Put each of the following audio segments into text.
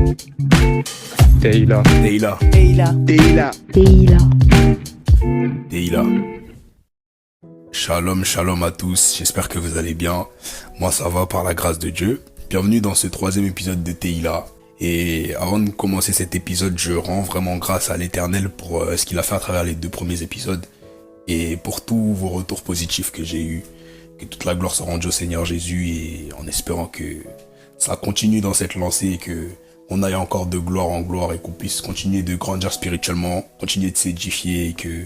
Teila. Teila. Teila. Teila. Teila. Teila. Shalom, shalom à tous, j'espère que vous allez bien. Moi ça va par la grâce de Dieu. Bienvenue dans ce 3e épisode de Teila. Et avant de commencer cet épisode, je rends vraiment grâce à l'Éternel pour ce qu'il a fait à travers les 2 premiers épisodes. Et pour tous vos retours positifs que j'ai eus. Que toute la gloire soit rendue au Seigneur Jésus et en espérant que ça continue dans cette lancée et que on aille encore de gloire en gloire et qu'on puisse continuer de grandir spirituellement, continuer de s'édifier et que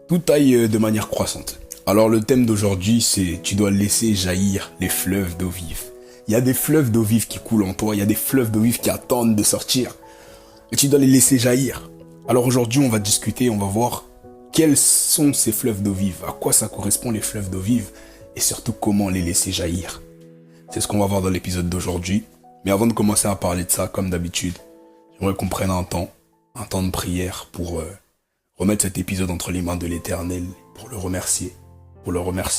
tout aille de manière croissante. Alors le thème d'aujourd'hui c'est tu dois laisser jaillir les fleuves d'eau vive. Il y a des fleuves d'eau vive qui coulent en toi, il y a des fleuves d'eau vive qui attendent de sortir et tu dois les laisser jaillir. Alors aujourd'hui on va discuter, on va voir quels sont ces fleuves d'eau vive, à quoi ça correspond les fleuves d'eau vive et surtout comment les laisser jaillir. C'est ce qu'on va voir dans l'épisode d'aujourd'hui. Mais avant de commencer à parler de ça, comme d'habitude, j'aimerais qu'on prenne un temps de prière pour remettre cet épisode entre les mains de l'Éternel, pour le remercier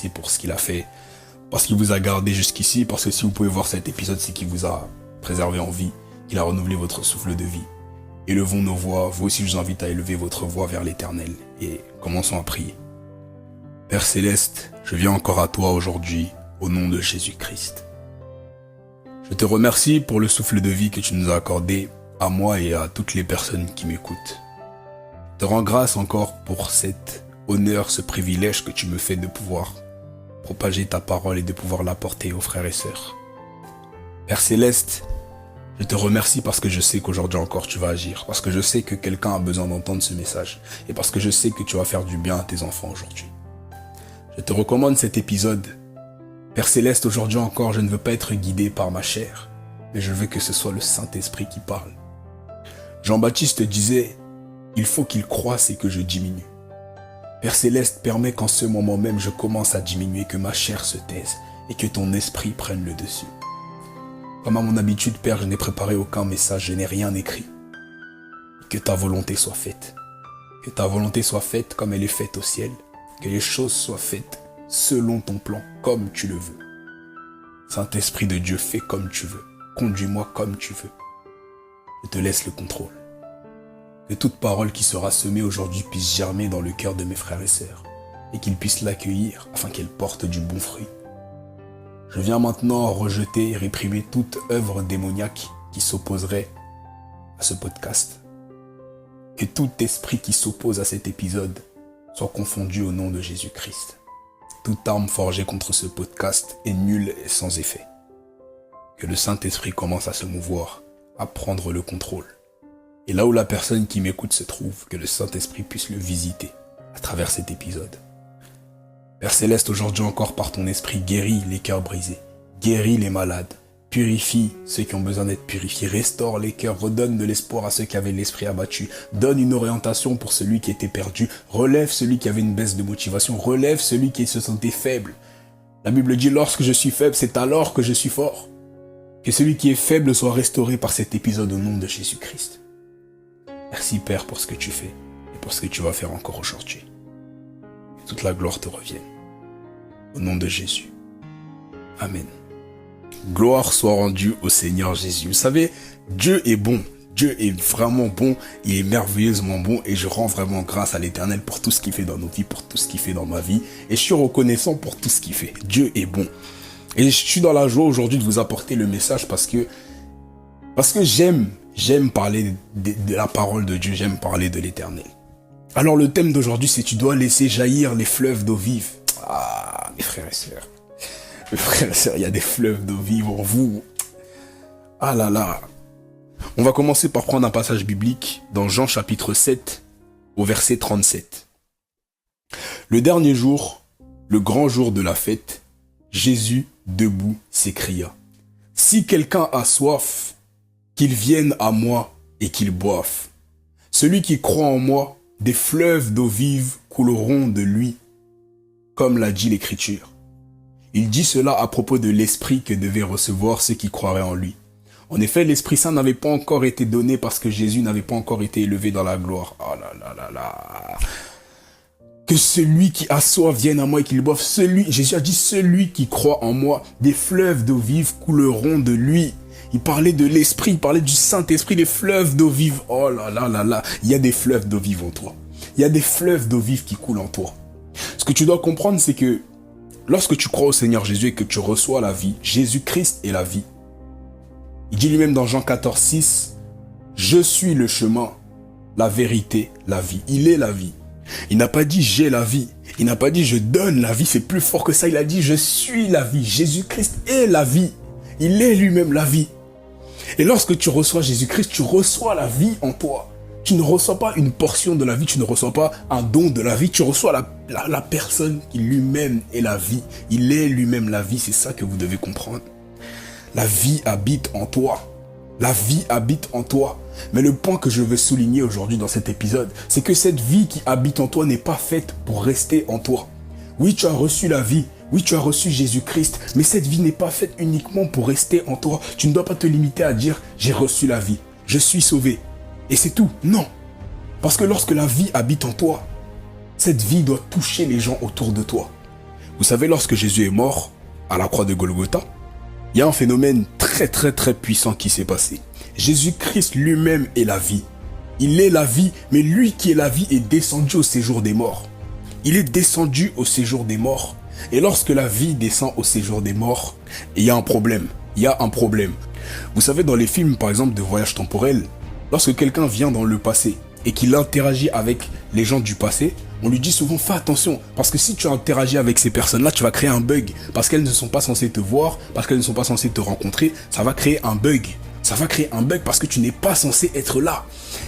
pour ce qu'il a fait, parce qu'il vous a gardé jusqu'ici, parce que si vous pouvez voir cet épisode, c'est qu'il vous a préservé en vie, qu'il a renouvelé votre souffle de vie. Élevons nos voix, vous aussi je vous invite à élever votre voix vers l'Éternel et commençons à prier. Père Céleste, je viens encore à toi aujourd'hui, au nom de Jésus-Christ. Je te remercie pour le souffle de vie que tu nous as accordé, à moi et à toutes les personnes qui m'écoutent. Je te rends grâce encore pour cet honneur, ce privilège que tu me fais de pouvoir propager ta parole et de pouvoir l'apporter aux frères et sœurs. Père Céleste, je te remercie parce que je sais qu'aujourd'hui encore tu vas agir, parce que je sais que quelqu'un a besoin d'entendre ce message et parce que je sais que tu vas faire du bien à tes enfants aujourd'hui. Je te recommande cet épisode. Père Céleste, aujourd'hui encore, je ne veux pas être guidé par ma chair, mais je veux que ce soit le Saint-Esprit qui parle. Jean-Baptiste disait, il faut qu'il croisse et que je diminue. Père Céleste, permets qu'en ce moment même, je commence à diminuer, que ma chair se taise et que ton esprit prenne le dessus. Comme à mon habitude, Père, je n'ai préparé aucun message, je n'ai rien écrit. Que ta volonté soit faite. Que ta volonté soit faite comme elle est faite au ciel. Que les choses soient faites selon ton plan, comme tu le veux. Saint-Esprit de Dieu, fais comme tu veux. Conduis-moi comme tu veux. Je te laisse le contrôle. Que toute parole qui sera semée aujourd'hui puisse germer dans le cœur de mes frères et sœurs et qu'ils puissent l'accueillir afin qu'elle porte du bon fruit. Je viens maintenant rejeter et réprimer toute œuvre démoniaque qui s'opposerait à ce podcast. Que tout esprit qui s'oppose à cet épisode soit confondu au nom de Jésus-Christ. Toute arme forgée contre ce podcast est nulle et sans effet. Que le Saint-Esprit commence à se mouvoir, à prendre le contrôle. Et là où la personne qui m'écoute se trouve, que le Saint-Esprit puisse le visiter à travers cet épisode. Père Céleste, aujourd'hui encore par ton esprit, guéris les cœurs brisés, guéris les malades, purifie ceux qui ont besoin d'être purifiés, restaure les cœurs, redonne de l'espoir à ceux qui avaient l'esprit abattu, donne une orientation pour celui qui était perdu, relève celui qui avait une baisse de motivation, relève celui qui se sentait faible. La Bible dit, lorsque je suis faible, c'est alors que je suis fort. Que celui qui est faible soit restauré par cet épisode au nom de Jésus-Christ. Merci Père pour ce que tu fais et pour ce que tu vas faire encore aujourd'hui. Que toute la gloire te revienne. Au nom de Jésus. Amen. Gloire soit rendue au Seigneur Jésus. Vous savez, Dieu est bon. Dieu est vraiment bon. Il est merveilleusement bon et je rends vraiment grâce à l'Éternel pour tout ce qu'il fait dans nos vies, pour tout ce qu'il fait dans ma vie. Et je suis reconnaissant pour tout ce qu'il fait. Dieu est bon. Et je suis dans la joie aujourd'hui de vous apporter le message parce que j'aime parler de la parole de Dieu, j'aime parler de l'Éternel. Alors le thème d'aujourd'hui, c'est tu dois laisser jaillir les fleuves d'eau vive. Ah, mes frères et sœurs. Mes frères et sœurs, il y a des fleuves d'eau vive en vous. Ah là là. On va commencer par prendre un passage biblique dans Jean chapitre 7 au verset 37. Le dernier jour, le grand jour de la fête, Jésus, debout, s'écria. Si quelqu'un a soif, qu'il vienne à moi et qu'il boive. Celui qui croit en moi, des fleuves d'eau vive couleront de lui, comme l'a dit l'Écriture. Il dit cela à propos de l'Esprit que devaient recevoir ceux qui croiraient en lui. En effet, l'Esprit Saint n'avait pas encore été donné parce que Jésus n'avait pas encore été élevé dans la gloire. Oh là là là là. Que celui qui a soif vienne à moi et qu'il boive. Jésus a dit, celui qui croit en moi, des fleuves d'eau vive couleront de lui. Il parlait de l'Esprit, il parlait du Saint-Esprit, les fleuves d'eau vive. Oh là là là là, il y a des fleuves d'eau vive en toi. Il y a des fleuves d'eau vive qui coulent en toi. Ce que tu dois comprendre, c'est que lorsque tu crois au Seigneur Jésus et que tu reçois la vie, Jésus-Christ est la vie. Il dit lui-même dans Jean 14, 6, « Je suis le chemin, la vérité, la vie. » Il est la vie. Il n'a pas dit « j'ai la vie ». Il n'a pas dit « je donne la vie ». C'est plus fort que ça. Il a dit « je suis la vie ». Jésus-Christ est la vie. Il est lui-même la vie. Et lorsque tu reçois Jésus-Christ, tu reçois la vie en toi. Tu ne reçois pas une portion de la vie, tu ne reçois pas un don de la vie, tu reçois la personne qui lui-même est la vie. Il est lui-même la vie, c'est ça que vous devez comprendre. La vie habite en toi. La vie habite en toi. Mais le point que je veux souligner aujourd'hui dans cet épisode, c'est que cette vie qui habite en toi n'est pas faite pour rester en toi. Oui, tu as reçu la vie. Oui, tu as reçu Jésus-Christ. Mais cette vie n'est pas faite uniquement pour rester en toi. Tu ne dois pas te limiter à dire « j'ai reçu la vie. Je suis sauvé. » Et c'est tout. Non. Parce que lorsque la vie habite en toi, cette vie doit toucher les gens autour de toi. Vous savez, lorsque Jésus est mort à la croix de Golgotha, il y a un phénomène très très très puissant qui s'est passé. Jésus-Christ lui-même est la vie. Il est la vie, mais lui qui est la vie est descendu au séjour des morts. Il est descendu au séjour des morts. Et lorsque la vie descend au séjour des morts, il y a un problème. Il y a un problème. Vous savez, dans les films, par exemple, de voyage temporel, lorsque quelqu'un vient dans le passé et qu'il interagit avec les gens du passé, on lui dit souvent, fais attention, parce que si tu interagis avec ces personnes-là, tu vas créer un bug, parce qu'elles ne sont pas censées te voir, parce qu'elles ne sont pas censées te rencontrer, ça va créer un bug. Ça va créer un bug parce que tu n'es pas censé être là.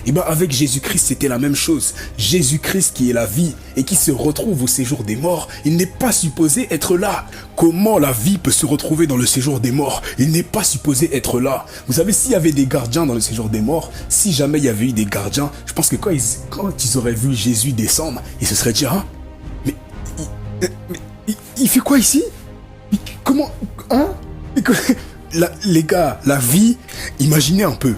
Et bien avec Jésus-Christ, c'était la même chose. Jésus-Christ qui est la vie et qui se retrouve au séjour des morts, il n'est pas supposé être là. Comment la vie peut se retrouver dans le séjour des morts? Il n'est pas supposé être là. Vous savez, s'il y avait des gardiens dans le séjour des morts, si jamais il y avait eu des gardiens, je pense que quand ils auraient vu Jésus descendre, ils se seraient dit, hein, mais il fait quoi ici? Comment, hein? Les gars, la vie, imaginez un peu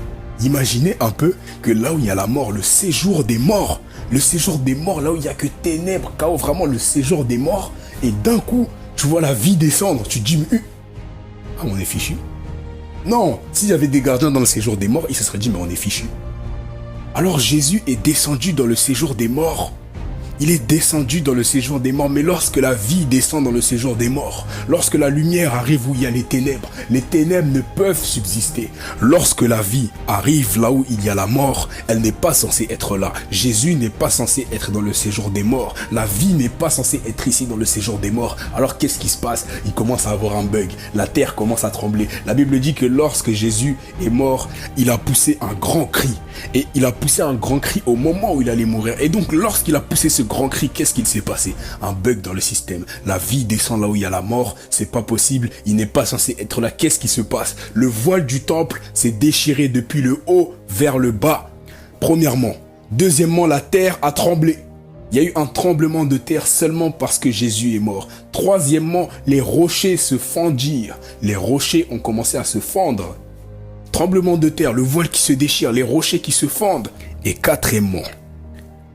que là où il y a la mort, le séjour des morts, là où il n'y a que ténèbres, chaos, vraiment le séjour des morts, et d'un coup, tu vois la vie descendre, tu te dis, mais, ah, on est fichu. Non, s'il y avait des gardiens dans le séjour des morts, ils se seraient dit, mais on est fichu. Alors Jésus est descendu dans le séjour des morts. Il est descendu dans le séjour des morts, mais lorsque la vie descend dans le séjour des morts, lorsque la lumière arrive où il y a les ténèbres ne peuvent subsister. Lorsque la vie arrive là où il y a la mort, elle n'est pas censée être là. Jésus n'est pas censé être dans le séjour des morts. La vie n'est pas censée être ici dans le séjour des morts. Alors qu'est-ce qui se passe? Il commence à avoir un bug. La terre commence à trembler. La Bible dit que lorsque Jésus est mort, il a poussé un grand cri. Et il a poussé un grand cri au moment où il allait mourir. Et donc lorsqu'il a poussé ce grand cri, qu'est-ce qu'il s'est passé? Un bug dans le système. La vie descend là où il y a la mort, c'est pas possible, il n'est pas censé être là. Qu'est-ce qui se passe? Le voile du temple s'est déchiré depuis le haut vers le bas. Premièrement. Deuxièmement, la terre a tremblé. Il y a eu un tremblement de terre seulement parce que Jésus est mort. Troisièmement, les rochers se fendirent. Les rochers ont commencé à se fendre. Tremblement de terre, le voile qui se déchire, les rochers qui se fendent. Et quatrièmement,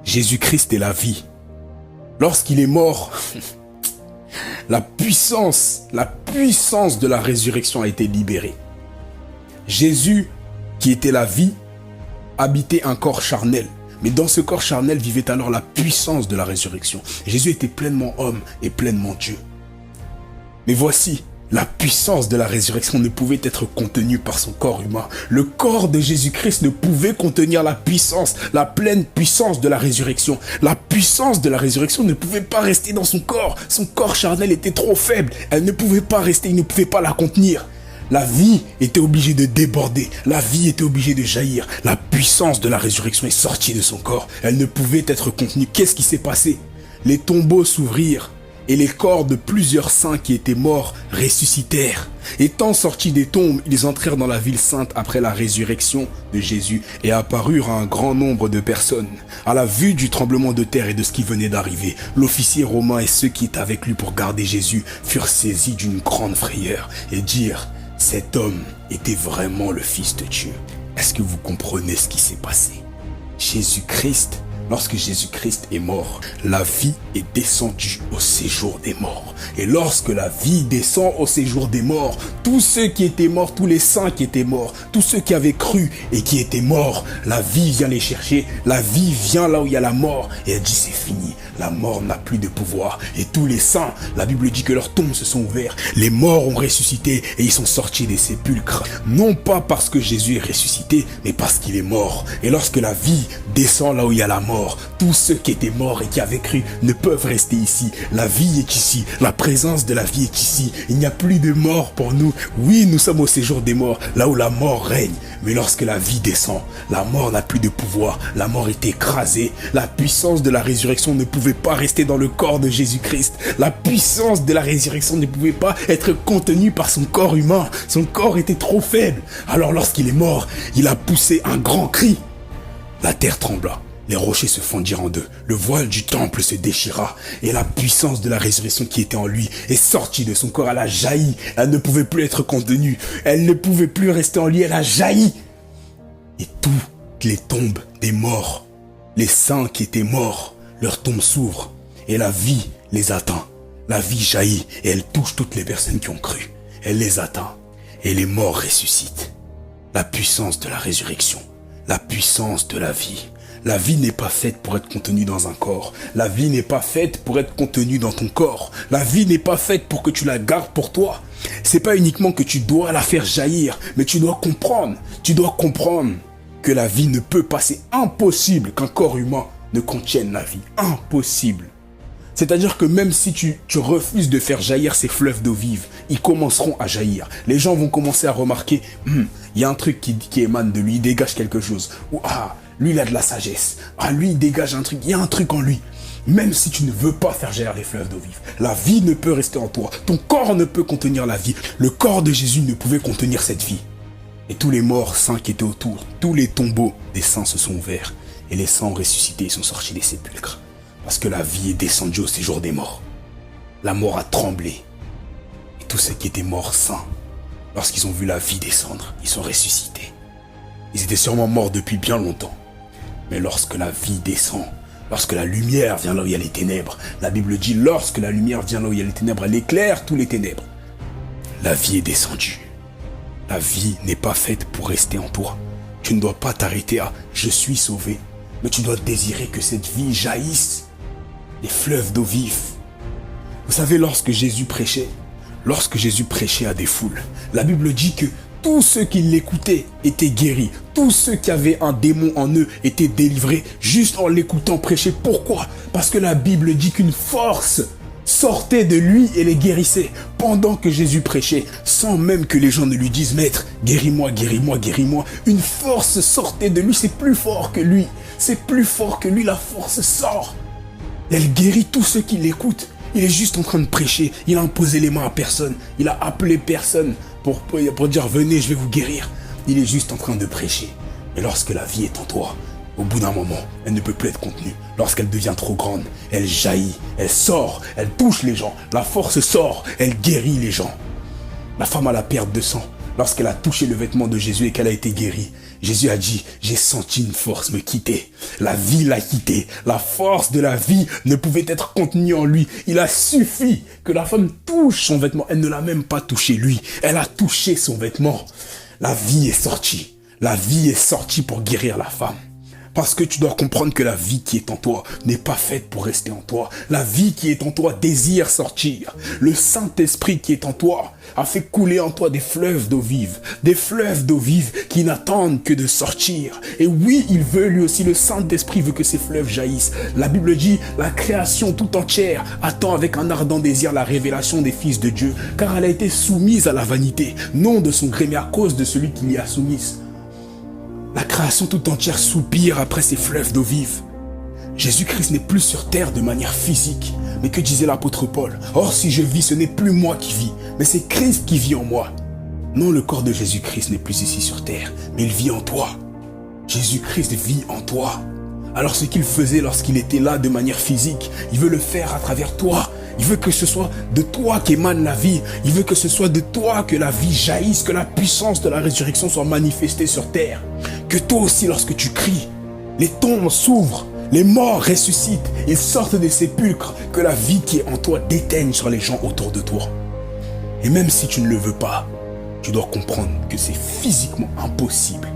Jésus-Christ est la vie. Lorsqu'il est mort, la puissance de la résurrection a été libérée. Jésus, qui était la vie, habitait un corps charnel. Mais dans ce corps charnel vivait alors la puissance de la résurrection. Jésus était pleinement homme et pleinement Dieu. Mais voici, la puissance de la résurrection ne pouvait être contenue par son corps humain. Le corps de Jésus-Christ ne pouvait contenir la puissance, la pleine puissance de la résurrection. La puissance de la résurrection ne pouvait pas rester dans son corps. Son corps charnel était trop faible. Elle ne pouvait pas rester, il ne pouvait pas la contenir. La vie était obligée de déborder. La vie était obligée de jaillir. La puissance de la résurrection est sortie de son corps. Elle ne pouvait être contenue. Qu'est-ce qui s'est passé? Les tombeaux s'ouvrirent. Et les corps de plusieurs saints qui étaient morts ressuscitèrent. Étant sortis des tombes, ils entrèrent dans la ville sainte après la résurrection de Jésus et apparurent à un grand nombre de personnes. À la vue du tremblement de terre et de ce qui venait d'arriver, l'officier romain et ceux qui étaient avec lui pour garder Jésus furent saisis d'une grande frayeur et dirent « Cet homme était vraiment le Fils de Dieu ». Est-ce que vous comprenez ce qui s'est passé? Jésus-Christ lorsque Jésus-Christ est mort, la vie est descendue au séjour des morts. Et lorsque la vie descend au séjour des morts, tous ceux qui étaient morts, tous les saints qui étaient morts, tous ceux qui avaient cru et qui étaient morts, la vie vient les chercher, la vie vient là où il y a la mort, et elle dit c'est fini, la mort n'a plus de pouvoir. Et tous les saints, la Bible dit que leurs tombes se sont ouvertes, les morts ont ressuscité et ils sont sortis des sépulcres. Non pas parce que Jésus est ressuscité, mais parce qu'il est mort. Et lorsque la vie descend là où il y a la mort, tous ceux qui étaient morts et qui avaient cru ne peuvent rester ici. La vie est ici, la présence de la vie est ici. Il n'y a plus de mort pour nous. Oui, nous sommes au séjour des morts, là où la mort règne. Mais lorsque la vie descend, la mort n'a plus de pouvoir. La mort est écrasée. La puissance de la résurrection ne pouvait pas rester dans le corps de Jésus-Christ. La puissance de la résurrection ne pouvait pas être contenue par son corps humain. Son corps était trop faible. Alors lorsqu'il est mort, il a poussé un grand cri. La terre trembla. Les rochers se fondirent en deux, le voile du temple se déchira, et la puissance de la résurrection qui était en lui est sortie de son corps, elle a jailli, elle ne pouvait plus être contenue, elle ne pouvait plus rester en lui, elle a jailli. Et toutes les tombes des morts, les saints qui étaient morts, leurs tombes s'ouvrent, et la vie les atteint. La vie jaillit, et elle touche toutes les personnes qui ont cru. Elle les atteint, et les morts ressuscitent. La puissance de la résurrection, la puissance de la vie. La vie n'est pas faite pour être contenue dans un corps. La vie n'est pas faite pour être contenue dans ton corps. La vie n'est pas faite pour que tu la gardes pour toi. C'est pas uniquement que tu dois la faire jaillir, mais tu dois comprendre. Tu dois comprendre que la vie ne peut pas. C'est impossible qu'un corps humain ne contienne la vie. Impossible. C'est-à-dire que même si tu refuses de faire jaillir ces fleuves d'eau vive, ils commenceront à jaillir. Les gens vont commencer à remarquer, il y a un truc qui émane de lui, il dégage quelque chose. Ou lui, il a de la sagesse. Lui, il dégage un truc. Il y a un truc en lui. Même si tu ne veux pas faire jaillir les fleuves d'eau vive, la vie ne peut rester en toi. Ton corps ne peut contenir la vie. Le corps de Jésus ne pouvait contenir cette vie. Et tous les morts saints qui étaient autour, tous les tombeaux des saints se sont ouverts. Et les saints ressuscités sont sortis des sépulcres. Parce que la vie est descendue au séjour des morts. La mort a tremblé. Et tous ceux qui étaient morts saints, lorsqu'ils ont vu la vie descendre, ils sont ressuscités. Ils étaient sûrement morts depuis bien longtemps. Mais lorsque la vie descend, lorsque la lumière vient là où il y a les ténèbres, la Bible dit, lorsque la lumière vient là où il y a les ténèbres, elle éclaire tous les ténèbres. La vie est descendue. La vie n'est pas faite pour rester en toi. Tu ne dois pas t'arrêter à « je suis sauvé », mais tu dois désirer que cette vie jaillisse, les fleuves d'eau vive. Vous savez, lorsque Jésus prêchait à des foules, la Bible dit que tous ceux qui l'écoutaient étaient guéris. Tous ceux qui avaient un démon en eux étaient délivrés juste en l'écoutant prêcher. Pourquoi? Parce que la Bible dit qu'une force sortait de lui et les guérissait pendant que Jésus prêchait, sans même que les gens ne lui disent « Maître, guéris-moi, guéris-moi, guéris-moi ». Une force sortait de lui, c'est plus fort que lui. C'est plus fort que lui, la force sort. Elle guérit tous ceux qui l'écoutent. Il est juste en train de prêcher. Il a imposé les mains à personne. Il a appelé personne pour dire « Venez, je vais vous guérir ». Il est juste en train de prêcher. Mais lorsque la vie est en toi, au bout d'un moment, elle ne peut plus être contenue. Lorsqu'elle devient trop grande, elle jaillit, elle sort, elle touche les gens. La force sort, elle guérit les gens. La femme à la perte de sang, lorsqu'elle a touché le vêtement de Jésus et qu'elle a été guérie, Jésus a dit, j'ai senti une force me quitter. La vie l'a quitté. La force de la vie ne pouvait être contenue en lui. Il a suffi que la femme touche son vêtement. Elle ne l'a même pas touché lui. Elle a touché son vêtement. La vie est sortie. La vie est sortie pour guérir la femme. Parce que tu dois comprendre que la vie qui est en toi n'est pas faite pour rester en toi. La vie qui est en toi désire sortir. Le Saint-Esprit qui est en toi a fait couler en toi des fleuves d'eau vive. Des fleuves d'eau vive qui n'attendent que de sortir. Et oui, il veut lui aussi, le Saint-Esprit veut que ces fleuves jaillissent. La Bible dit, la création tout entière attend avec un ardent désir la révélation des fils de Dieu. Car elle a été soumise à la vanité, non de son gré, mais à cause de celui qui l'y a soumise. La création tout entière soupire après ces fleuves d'eau vive. Jésus-Christ n'est plus sur terre de manière physique. Mais que disait l'apôtre Paul? Or, si je vis, ce n'est plus moi qui vis, mais c'est Christ qui vit en moi. Non, le corps de Jésus-Christ n'est plus ici sur terre, mais il vit en toi. Jésus-Christ vit en toi. Alors ce qu'il faisait lorsqu'il était là de manière physique, il veut le faire à travers toi. Il veut que ce soit de toi qu'émane la vie. Il veut que ce soit de toi que la vie jaillisse, que la puissance de la résurrection soit manifestée sur terre. Que toi aussi, lorsque tu cries, les tombes s'ouvrent, Les morts ressuscitent, ils sortent des sépulcres, que la vie qui est en toi déteigne sur les gens autour de toi. Et même si tu ne le veux pas, tu dois comprendre que c'est physiquement impossible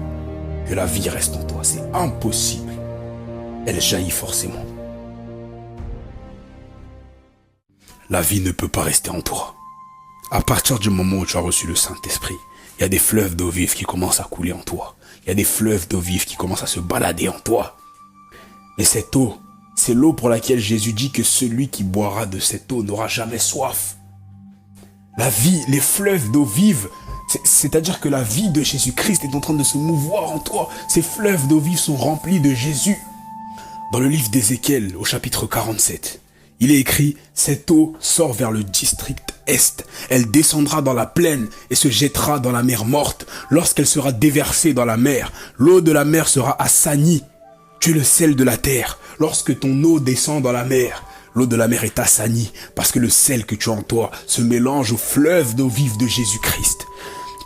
que la vie reste en toi. C'est impossible. Elle jaillit forcément. La vie ne peut pas rester en toi. À partir du moment où tu as reçu le Saint-Esprit, il y a des fleuves d'eau vive qui commencent à couler en toi. Il y a des fleuves d'eau vive qui commencent à se balader en toi. Et cette eau, c'est l'eau pour laquelle Jésus dit que celui qui boira de cette eau n'aura jamais soif. La vie, les fleuves d'eau vive, c'est-à-dire que la vie de Jésus-Christ est en train de se mouvoir en toi. Ces fleuves d'eau vive sont remplis de Jésus. Dans le livre d'Ézéchiel, au chapitre 47, il est écrit « Cette eau sort vers le district est. Elle descendra dans la plaine et se jettera dans la mer morte. Lorsqu'elle sera déversée dans la mer, l'eau de la mer sera assainie. Tu es le sel de la terre. Lorsque ton eau descend dans la mer, l'eau de la mer est assainie parce que le sel que tu as en toi se mélange au fleuve d'eau vive de Jésus-Christ.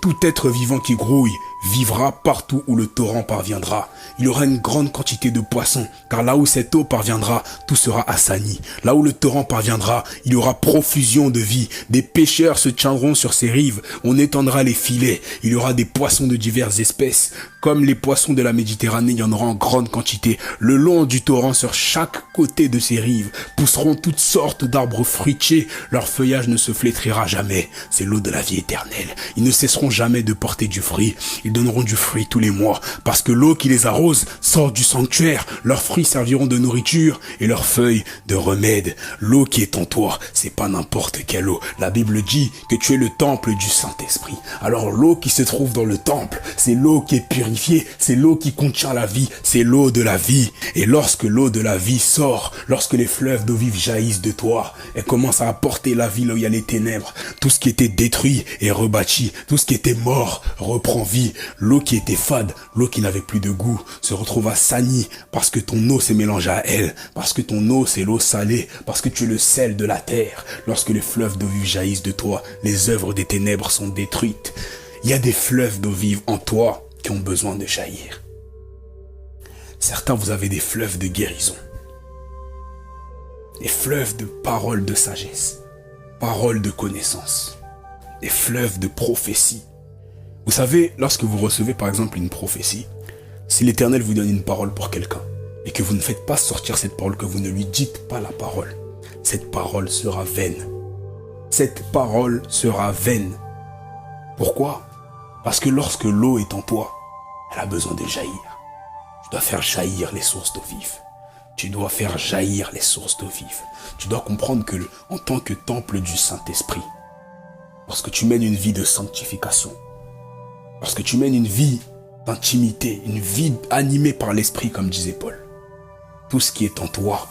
Tout être vivant qui grouille vivra partout où le torrent parviendra. Il y aura une grande quantité de poissons, car là où cette eau parviendra, tout sera assaini. Là où le torrent parviendra, il y aura profusion de vie. Des pêcheurs se tiendront sur ces rives, on étendra les filets. Il y aura des poissons de diverses espèces. Comme les poissons de la Méditerranée, il y en aura en grande quantité. Le long du torrent, sur chaque côté de ces rives, pousseront toutes sortes d'arbres fruitiers. Leur feuillage ne se flétrira jamais. C'est l'eau de la vie éternelle. Ils ne cesseront jamais de porter du fruit. Ils donneront du fruit tous les mois, parce que l'eau qui les arrose sort du sanctuaire. Leurs fruits serviront de nourriture et leurs feuilles de remède. L'eau qui est en toi, c'est pas n'importe quelle eau. La Bible dit que tu es le temple du Saint-Esprit. Alors l'eau qui se trouve dans le temple, c'est l'eau qui est purifiée, c'est l'eau qui contient la vie, c'est l'eau de la vie. Et lorsque l'eau de la vie sort, lorsque les fleuves d'eau vive jaillissent de toi, elle commence à apporter la vie là où il y a les ténèbres. Tout ce qui était détruit est rebâti, tout ce qui était mort reprend vie. L'eau qui était fade, l'eau qui n'avait plus de goût, se retrouve assainie parce que ton eau s'est mélangée à elle, parce que ton eau c'est l'eau salée, parce que tu es le sel de la terre. Lorsque les fleuves d'eau vive jaillissent de toi, les œuvres des ténèbres sont détruites. Il y a des fleuves d'eau vive en toi qui ont besoin de jaillir. Certains, vous avez des fleuves de guérison, des fleuves de paroles de sagesse, paroles de connaissance, des fleuves de prophétie. Vous savez, lorsque vous recevez par exemple une prophétie, si l'Éternel vous donne une parole pour quelqu'un et que vous ne faites pas sortir cette parole, que vous ne lui dites pas la parole, cette parole sera vaine. Cette parole sera vaine. Pourquoi? Parce que lorsque l'eau est en toi, elle a besoin de jaillir. Tu dois faire jaillir les sources d'eau vive. Tu dois faire jaillir les sources d'eau vive. Tu dois comprendre que, en tant que temple du Saint-Esprit, lorsque tu mènes une vie de sanctification, lorsque tu mènes une vie d'intimité, une vie animée par l'Esprit, comme disait Paul, tout ce qui est en toi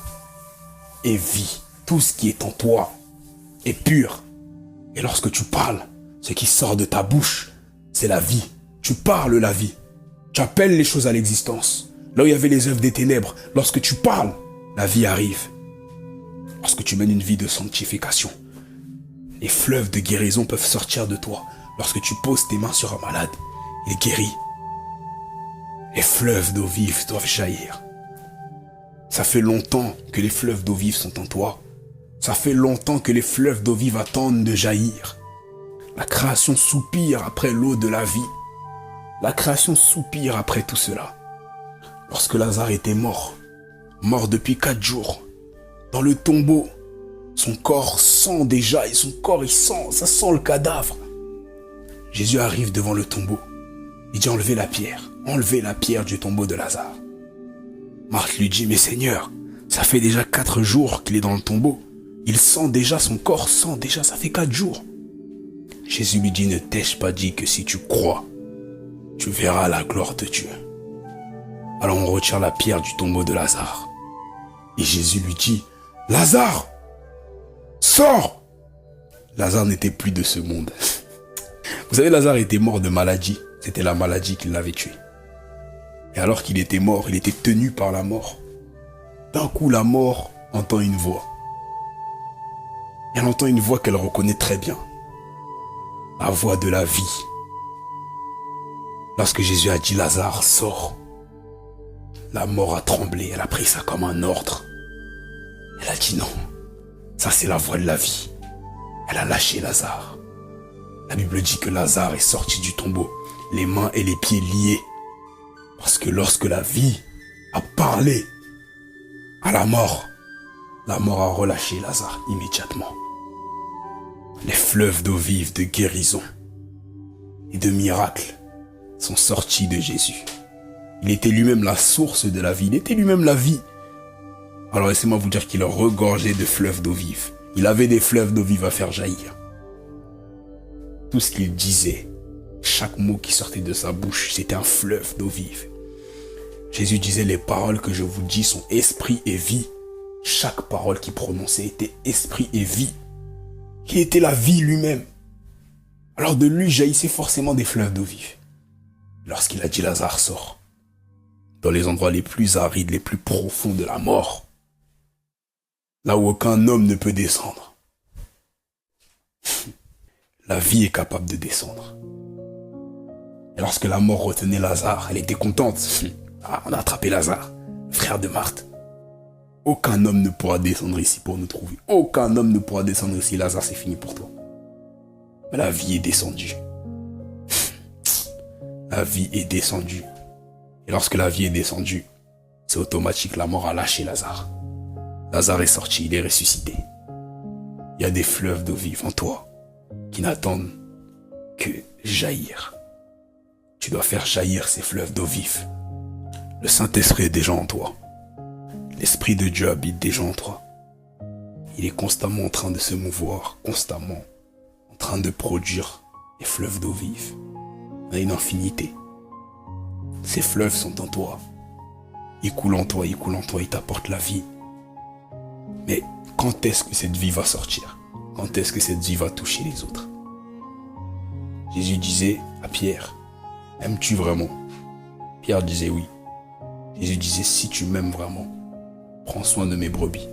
est vie. Tout ce qui est en toi est pur. Et lorsque tu parles, ce qui sort de ta bouche, c'est la vie. Tu parles la vie. Tu appelles les choses à l'existence. Là où il y avait les œuvres des ténèbres, lorsque tu parles, la vie arrive. Lorsque tu mènes une vie de sanctification, les fleuves de guérison peuvent sortir de toi. Lorsque tu poses tes mains sur un malade, il guérit. Les fleuves d'eau vive doivent jaillir. Ça fait longtemps que les fleuves d'eau vive sont en toi. Ça fait longtemps que les fleuves d'eau vive attendent de jaillir. La création soupire après l'eau de la vie. La création soupire après tout cela. Lorsque Lazare était mort depuis 4 jours, dans le tombeau, son corps sent déjà, et son corps ça sent le cadavre. Jésus arrive devant le tombeau. Il dit enlevez la pierre du tombeau de Lazare. Marthe lui dit, mais Seigneur, ça fait déjà 4 jours qu'il est dans le tombeau. Il sent déjà, son corps sent déjà, ça fait 4 jours. Jésus lui dit, ne t'ai-je pas dit que si tu crois, tu verras la gloire de Dieu. Alors on retire la pierre du tombeau de Lazare. Et Jésus lui dit, Lazare, sors! Lazare n'était plus de ce monde. Vous savez, Lazare était mort de maladie. C'était la maladie qui l'avait tué. Et alors qu'il était mort, il était tenu par la mort. D'un coup, la mort entend une voix. Elle entend une voix qu'elle reconnaît très bien. La voix de la vie. Lorsque Jésus a dit, Lazare, sors. La mort a tremblé, elle a pris ça comme un ordre. Elle a dit non, ça c'est la voie de la vie. Elle a lâché Lazare. La Bible dit que Lazare est sorti du tombeau, les mains et les pieds liés. Parce que lorsque la vie a parlé à la mort a relâché Lazare immédiatement. Les fleuves d'eau vive, de guérison et de miracles sont sortis de Jésus. Il était lui-même la source de la vie, il était lui-même la vie. Alors laissez-moi vous dire qu'il regorgeait de fleuves d'eau vive. Il avait des fleuves d'eau vive à faire jaillir. Tout ce qu'il disait, chaque mot qui sortait de sa bouche, c'était un fleuve d'eau vive. Jésus disait, les paroles que je vous dis sont esprit et vie. Chaque parole qu'il prononçait était esprit et vie. Il était la vie lui-même. Alors de lui jaillissaient forcément des fleuves d'eau vive. Lorsqu'il a dit Lazare sort, dans les endroits les plus arides, les plus profonds de la mort, là où aucun homme ne peut descendre, la vie est capable de descendre. Et lorsque la mort retenait Lazare, elle était contente. Ah, on a attrapé Lazare, frère de Marthe. Aucun homme ne pourra descendre ici pour nous trouver. Aucun homme ne pourra descendre ici. Lazare, c'est fini pour toi. Mais la vie est descendue. La vie est descendue. Et lorsque la vie est descendue, c'est automatique, la mort a lâché Lazare. Lazare est sorti, il est ressuscité. Il y a des fleuves d'eau vive en toi qui n'attendent que jaillir. Tu dois faire jaillir ces fleuves d'eau vive. Le Saint-Esprit est déjà en toi. L'Esprit de Dieu habite déjà en toi. Il est constamment en train de se mouvoir, constamment en train de produire des fleuves d'eau vive. Il y a une infinité. Ces fleuves sont en toi. Ils coulent en toi, ils t'apportent la vie. Mais quand est-ce que cette vie va sortir? Quand est-ce que cette vie va toucher les autres? Jésus disait à Pierre, aimes-tu vraiment? Pierre disait oui. Jésus disait, si tu m'aimes vraiment, prends soin de mes brebis.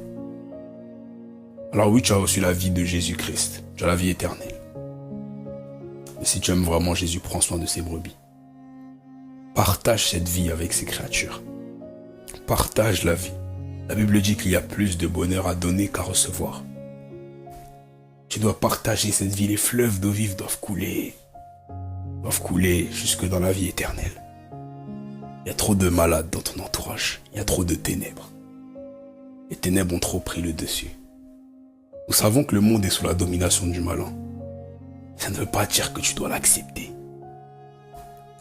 Alors oui, tu as reçu la vie de Jésus-Christ, tu as la vie éternelle. Mais si tu aimes vraiment Jésus, prends soin de ses brebis. Partage cette vie avec ces créatures. Partage la vie. La Bible dit qu'il y a plus de bonheur à donner qu'à recevoir. Tu dois partager cette vie. Les fleuves d'eau vive doivent couler jusque dans la vie éternelle. Il y a trop de malades dans ton entourage. Il y a trop de ténèbres. Les ténèbres ont trop pris le dessus. Nous savons que le monde est sous la domination du malin. Ça ne veut pas dire que tu dois l'accepter.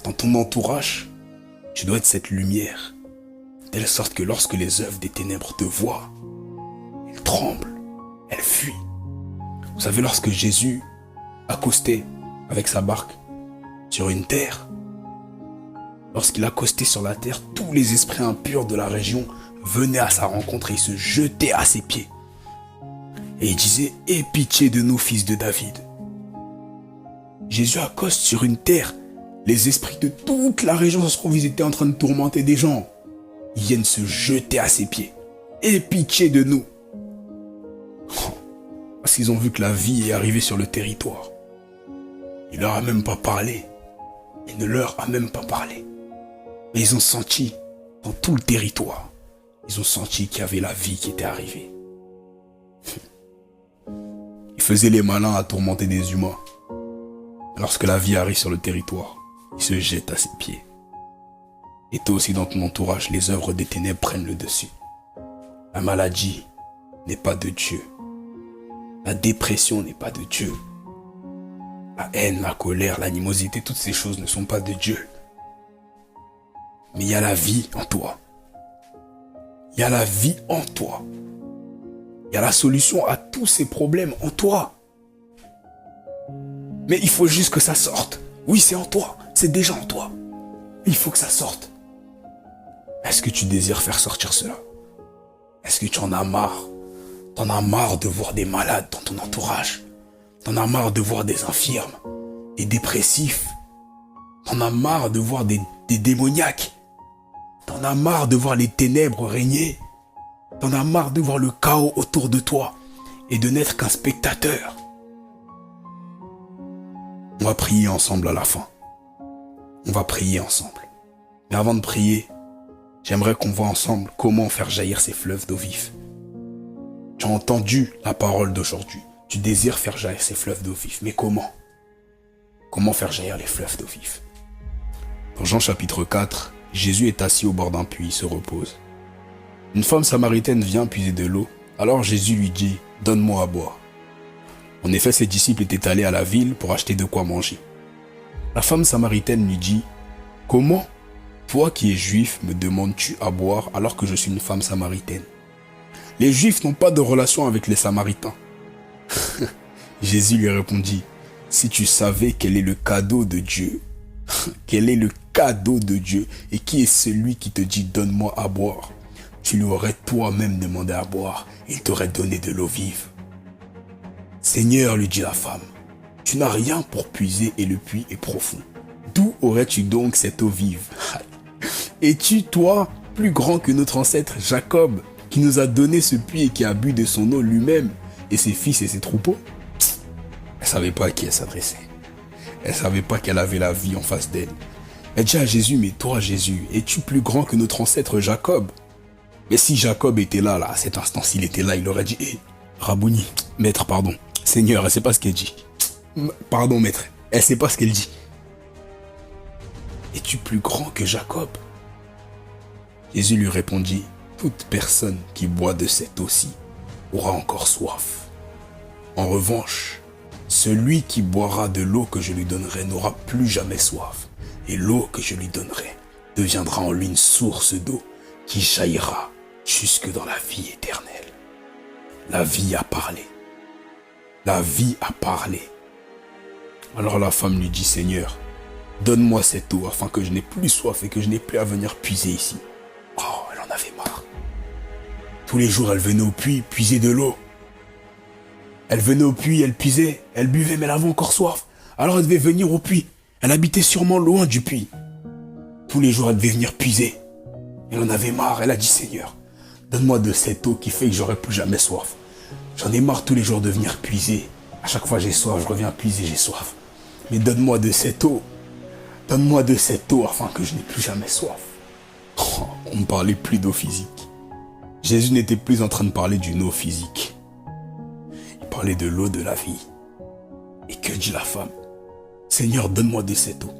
Dans ton entourage, tu dois être cette lumière, de telle sorte que lorsque les œuvres des ténèbres te voient, elles tremblent, elles fuient. Vous savez, lorsque Jésus accostait avec sa barque sur une terre, lorsqu'il accostait sur la terre, tous les esprits impurs de la région venaient à sa rencontre et se jetaient à ses pieds. Et il disait, aie pitié de nous, fils de David. Jésus accoste sur une terre. Les esprits de toute la région se trouvent, ils étaient en train de tourmenter des gens. Ils viennent se jeter à ses pieds. Aie pitié de nous. Parce qu'ils ont vu que la vie est arrivée sur le territoire. Il leur a même pas parlé. Il ne leur a même pas parlé. Mais ils ont senti, dans tout le territoire, ils ont senti qu'il y avait la vie qui était arrivée. Ils faisaient les malins à tourmenter des humains. Lorsque la vie arrive sur le territoire, ils se jettent à ses pieds. Et toi aussi dans ton entourage, les œuvres des ténèbres prennent le dessus. La maladie n'est pas de Dieu. La dépression n'est pas de Dieu. La haine, la colère, l'animosité, toutes ces choses ne sont pas de Dieu. Mais il y a la vie en toi. Il y a la vie en toi. Il y a la solution à tous ces problèmes en toi. Mais il faut juste que ça sorte. Oui, c'est en toi. C'est déjà en toi. Il faut que ça sorte. Est-ce que tu désires faire sortir cela? Est-ce que tu en as marre? T'en as marre de voir des malades dans ton entourage? T'en as marre de voir des infirmes, des dépressifs? T'en as marre de voir des démoniaques? T'en as marre de voir les ténèbres régner? T'en as marre de voir le chaos autour de toi et de n'être qu'un spectateur? On va prier ensemble à la fin. On va prier ensemble. Mais avant de prier, j'aimerais qu'on voit ensemble comment faire jaillir ces fleuves d'eau vive. Tu as entendu la parole d'aujourd'hui. Tu désires faire jaillir ces fleuves d'eau vive. Mais comment? Comment faire jaillir les fleuves d'eau vive? Dans Jean chapitre 4, Jésus est assis au bord d'un puits, il se repose. Une femme samaritaine vient puiser de l'eau. Alors Jésus lui dit, « Donne-moi à boire. » En effet, ses disciples étaient allés à la ville pour acheter de quoi manger. La femme samaritaine lui dit, « Comment, toi qui es juif, me demandes-tu à boire alors que je suis une femme samaritaine? Les juifs n'ont pas de relation avec les samaritains. » Jésus lui répondit, « Si tu savais quel est le cadeau de Dieu, quel est le cadeau de Dieu et qui est celui qui te dit « Donne-moi à boire », tu lui aurais toi-même demandé à boire et il t'aurait donné de l'eau vive. « Seigneur, lui dit la femme, tu n'as rien pour puiser et le puits est profond. D'où aurais-tu donc cette eau vive? Es-tu, toi, plus grand que notre ancêtre Jacob, qui nous a donné ce puits et qui a bu de son eau lui-même et ses fils et ses troupeaux? » Elle ne savait pas à qui elle s'adressait. Elle ne savait pas qu'elle avait la vie en face d'elle. Elle dit à Jésus, « Mais toi, Jésus, es-tu plus grand que notre ancêtre Jacob? » Mais si Jacob était là, à cet instant, s'il était là, il aurait dit, « Hé, Rabouni, maître, pardon, Seigneur, elle ne sait pas ce qu'elle dit. Pardon, maître, elle ne sait pas ce qu'elle dit. Es-tu plus grand que Jacob? » Jésus lui répondit, « Toute personne qui boit de cette eau-ci aura encore soif. En revanche, celui qui boira de l'eau que je lui donnerai n'aura plus jamais soif. Et l'eau que je lui donnerai deviendra en lui une source d'eau qui jaillira jusque dans la vie éternelle. » La vie a parlé. La vie a parlé. Alors la femme lui dit, « Seigneur, donne-moi cette eau afin que je n'ai plus soif et que je n'ai plus à venir puiser ici. » Oh, elle en avait marre. Tous les jours, elle venait au puits puiser de l'eau. Elle venait au puits, elle puisait, elle buvait, mais elle avait encore soif. Alors elle devait venir au puits. Elle habitait sûrement loin du puits. Tous les jours, elle devait venir puiser. Elle en avait marre. Elle a dit, « Seigneur, donne-moi de cette eau qui fait que j'aurai plus jamais soif. J'en ai marre tous les jours de venir puiser. À chaque fois, j'ai soif, je reviens puiser, j'ai soif. Mais donne-moi de cette eau. Donne-moi de cette eau afin que je n'ai plus jamais soif. » Oh, on ne parlait plus d'eau physique. Jésus n'était plus en train de parler d'une eau physique. Il parlait de l'eau de la vie. Et que dit la femme? « Seigneur, donne-moi de cette eau. »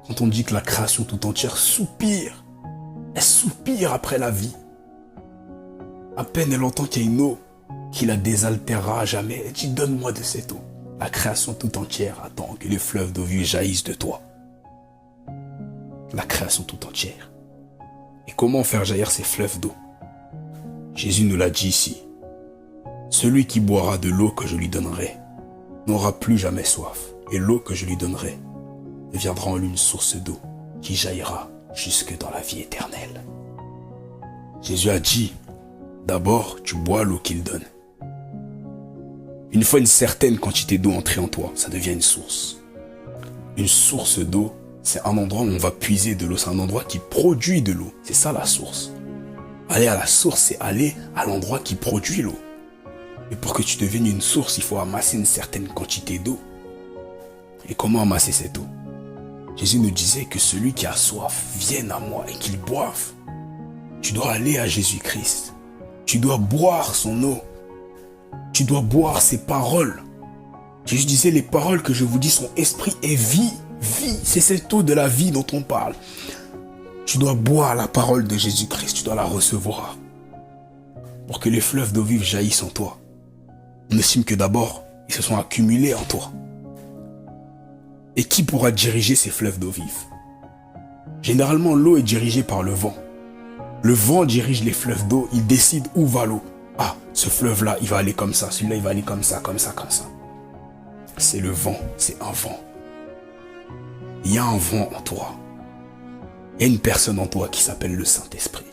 Quand on dit que la création tout entière soupire, elle soupire après la vie. À peine elle entend qu'il y a une eau qui la désaltérera à jamais. Elle dit, donne-moi de cette eau. La création tout entière attend que les fleuves d'eau vive jaillissent de toi. La création tout entière. Et comment faire jaillir ces fleuves d'eau? Jésus nous l'a dit ici. Celui qui boira de l'eau que je lui donnerai n'aura plus jamais soif. Et l'eau que je lui donnerai deviendra en lui une source d'eau qui jaillira jusque dans la vie éternelle. Jésus a dit, d'abord tu bois l'eau qu'il donne. Une fois une certaine quantité d'eau entrée en toi, ça devient une source. Une source d'eau, c'est un endroit où on va puiser de l'eau, c'est un endroit qui produit de l'eau. C'est ça la source. Aller à la source, c'est aller à l'endroit qui produit l'eau. Et pour que tu deviennes une source, il faut amasser une certaine quantité d'eau. Et comment amasser cette eau? Jésus nous disait que celui qui a soif vienne à moi et qu'il boive. Tu dois aller à Jésus-Christ. Tu dois boire son eau. Tu dois boire ses paroles. Jésus disait, les paroles que je vous dis sont esprit et vie. Vie, c'est cette eau de la vie dont on parle. Tu dois boire la parole de Jésus-Christ. Tu dois la recevoir. Pour que les fleuves d'eau vive jaillissent en toi. On estime que d'abord, ils se sont accumulés en toi. Et qui pourra diriger ces fleuves d'eau vive? Généralement, l'eau est dirigée par le vent. Le vent dirige les fleuves d'eau, il décide où va l'eau. Ah, ce fleuve-là, il va aller comme ça, celui-là, il va aller comme ça, comme ça, comme ça. C'est le vent, c'est un vent. Il y a un vent en toi. Il y a une personne en toi qui s'appelle le Saint-Esprit.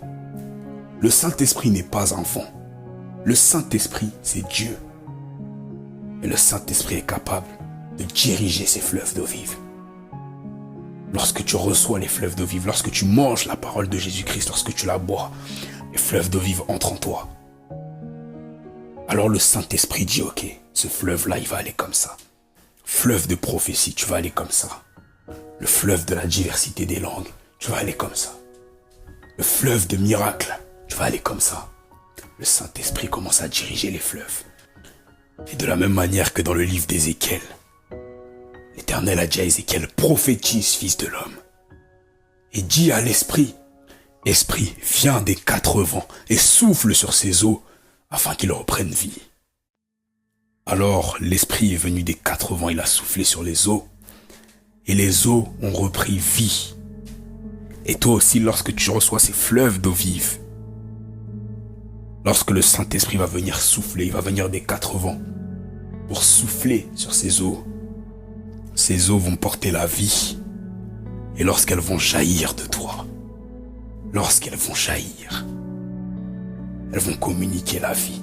Le Saint-Esprit n'est pas un vent. Le Saint-Esprit, c'est Dieu. Et le Saint-Esprit est capable de diriger ces fleuves d'eau vive. Lorsque tu reçois les fleuves d'eau vive, lorsque tu manges la parole de Jésus-Christ, lorsque tu la bois, les fleuves d'eau vive entrent en toi. Alors le Saint-Esprit dit, ok, ce fleuve-là, il va aller comme ça. Fleuve de prophétie, tu vas aller comme ça. Le fleuve de la diversité des langues, tu vas aller comme ça. Le fleuve de miracles. Tu vas aller comme ça. Le Saint-Esprit commence à diriger les fleuves. Et de la même manière que dans le livre d'Ézéchiel, l'Éternel a dit à Ézéchiel, prophétise, fils de l'homme. Et dit à l'Esprit, Esprit, viens des 4 vents et souffle sur ces eaux afin qu'ils reprennent vie. Alors l'Esprit est venu des 4 vents, il a soufflé sur les eaux et les eaux ont repris vie. Et toi aussi, lorsque tu reçois ces fleuves d'eau vive, lorsque le Saint-Esprit va venir souffler, il va venir des 4 vents pour souffler sur ces eaux vont porter la vie. Et lorsqu'elles vont jaillir de toi, lorsqu'elles vont jaillir, elles vont communiquer la vie.